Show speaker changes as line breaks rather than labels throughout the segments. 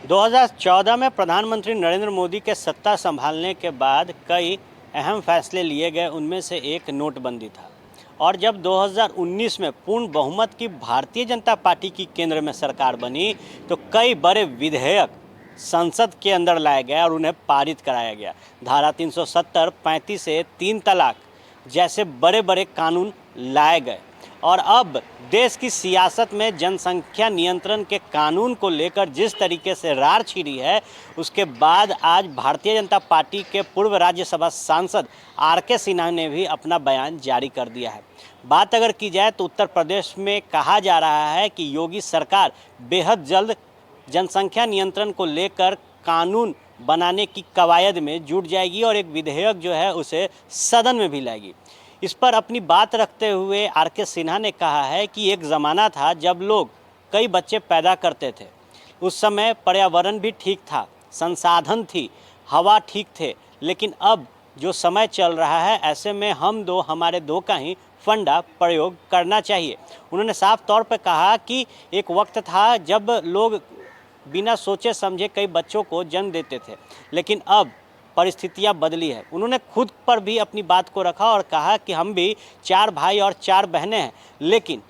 2014 में प्रधानमंत्री नरेंद्र मोदी के सत्ता संभालने के बाद कई अहम फैसले लिए गए। उनमें से एक नोटबंदी था। और जब 2019 में पूर्ण बहुमत की भारतीय जनता पार्टी की केंद्र में सरकार बनी तो कई बड़े विधेयक संसद के अंदर लाए गए और उन्हें पारित कराया गया। धारा 370, 35 से 3 तलाक जैसे बड़े बड़े कानून लाए गए। और अब देश की सियासत में जनसंख्या नियंत्रण के कानून को लेकर जिस तरीके से रार छिड़ी है, उसके बाद आज भारतीय जनता पार्टी के पूर्व राज्यसभा सांसद आर.के. सिन्हा ने भी अपना बयान जारी कर दिया है। बात अगर की जाए तो उत्तर प्रदेश में कहा जा रहा है कि योगी सरकार बेहद जल्द जनसंख्या नियंत्रण को लेकर कानून बनाने की कवायद में जुट जाएगी और एक विधेयक जो है उसे सदन में भी लाएगी। इस पर अपनी बात रखते हुए आर.के. सिन्हा ने कहा है कि एक ज़माना था जब लोग कई बच्चे पैदा करते थे। उस समय पर्यावरण भी ठीक था, संसाधन थी, हवा ठीक थे। लेकिन अब जो समय चल रहा है, ऐसे में हमारे दो का ही फंडा प्रयोग करना चाहिए। उन्होंने साफ तौर पर कहा कि एक वक्त था जब लोग बिना सोचे समझे कई बच्चों को जन्म देते थे, लेकिन अब परिस्थितियां बदली है। उन्होंने खुद पर भी अपनी बात को रखा और कहा कि हम भी 4 भाई और 4 बहनें हैं, लेकिन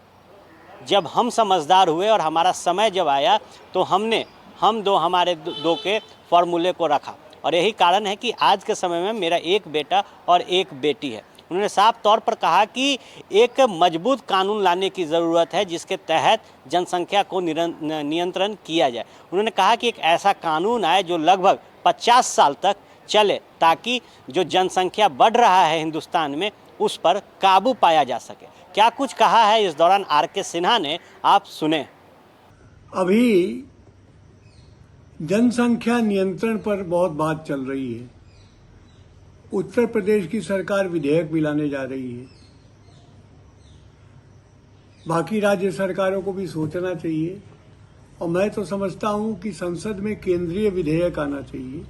जब हम समझदार हुए और हमारा समय जब आया तो हमारे दो के फॉर्मूले को रखा। और यही कारण है कि आज के समय में मेरा एक बेटा और एक बेटी है। उन्होंने साफ तौर पर कहा कि एक मजबूत कानून लाने की ज़रूरत है जिसके तहत जनसंख्या को नियंत्रण किया जाए। उन्होंने कहा कि एक ऐसा कानून आए जो लगभग 50 साल तक चले, ताकि जो जनसंख्या बढ़ रहा है हिंदुस्तान में उस पर काबू पाया जा सके। क्या कुछ कहा है इस दौरान आर.के. सिन्हा ने, आप सुने।
अभी जनसंख्या नियंत्रण पर बहुत बात चल रही है। उत्तर प्रदेश की सरकार विधेयक भी लाने जा रही है। बाकी राज्य सरकारों को भी सोचना चाहिए और मैं तो समझता हूं कि संसद में केंद्रीय विधेयक आना चाहिए।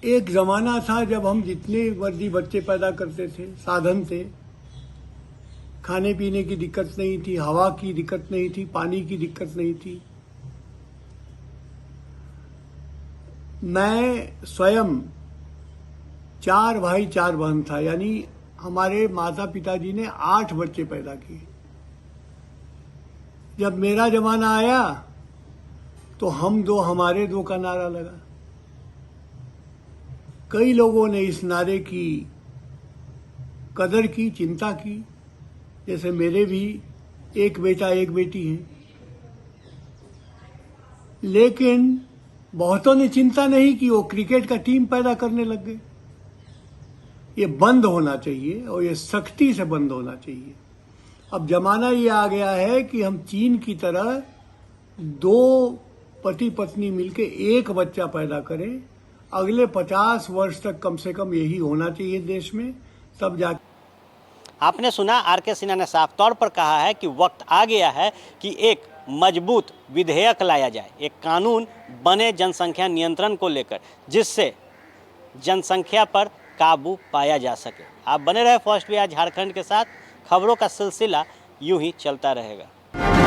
एक जमाना था जब हम जितने मर्जी बच्चे पैदा करते थे, साधन थे, खाने पीने की दिक्कत नहीं थी, हवा की दिक्कत नहीं थी, पानी की दिक्कत नहीं थी। मैं स्वयं 4 भाई 4 बहन था, यानी हमारे माता पिताजी ने 8 बच्चे पैदा किए। जब मेरा जमाना आया तो हम दो हमारे दो का नारा लगा। कई लोगों ने इस नारे की कदर की, चिंता की। जैसे मेरे भी एक बेटा एक बेटी है, लेकिन बहुतों ने चिंता नहीं की। वो क्रिकेट का टीम पैदा करने लग गए। ये बंद होना चाहिए और ये सख्ती से बंद होना चाहिए। अब जमाना ये आ गया है कि हम चीन की तरह 2 पति पत्नी मिलके एक बच्चा पैदा करें। अगले 50 वर्ष तक कम से कम यही होना चाहिए देश में, तब जाके।
आपने सुना, आर.के. सिन्हा ने साफ तौर पर कहा है कि वक्त आ गया है कि एक मजबूत विधेयक लाया जाए, एक कानून बने जनसंख्या नियंत्रण को लेकर, जिससे जनसंख्या पर काबू पाया जा सके। आप बने रहे फर्स्ट बिहार झारखंड के साथ। खबरों का सिलसिला यूं ही चलता रहेगा।